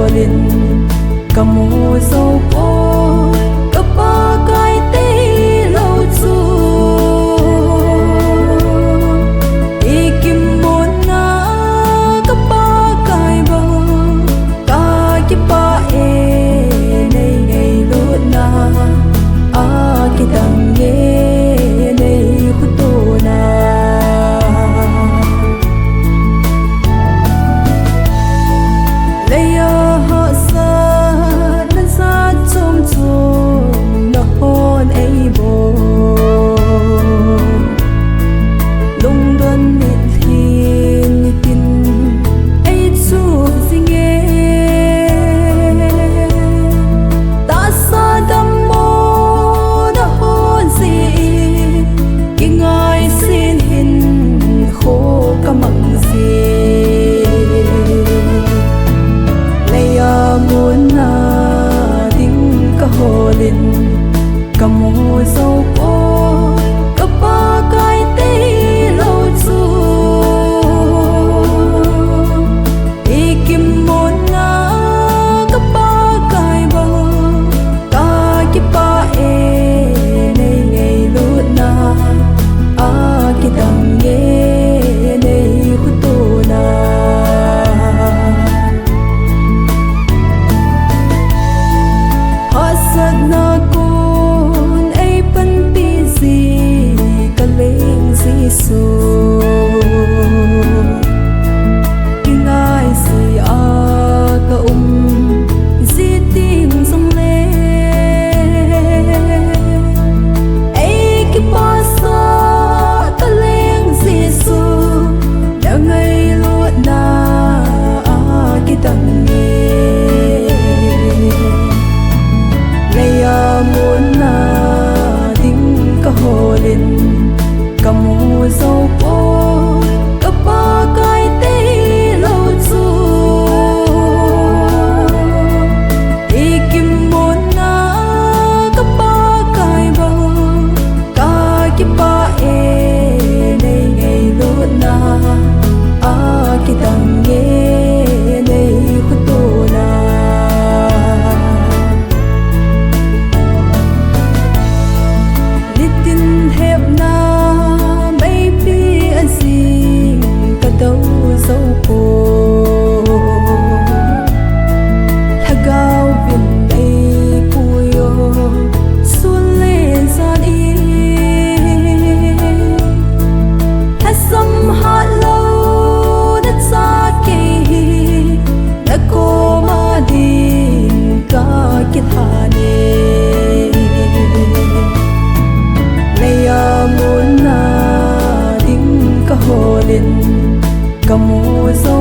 holin kamu dâu cô cấp ba cái tê lâu chu ikim mon na cấp ba cái bờ cái ba e này ngày luôn na cái tang nghe này khu tô na kamu dâu cô cấp ba cái tê lâu chu ikim mon na cấp ba cái bờ cái ba e này ngày luôn na cái tang nghe này khu tô na hasad na so kingai si a ka di ting song le ai ki pa sa ka leng si su da ngai lo na ki tang ni leya mon na ding ka holin kamu dâu cô cấp ba cái tê lâu chu ikim mon na cấp ba cái bờ cái ba e này ngày luôn na cái tang nghe này khu tô na litin hẹp na dâu cô thagao viên đây puyo xuân lên san y hát sâm hát lâu đất xa kỳ đã cô mà đi cả kiệt hà nê leya muốn na ding ka holin kamu dâu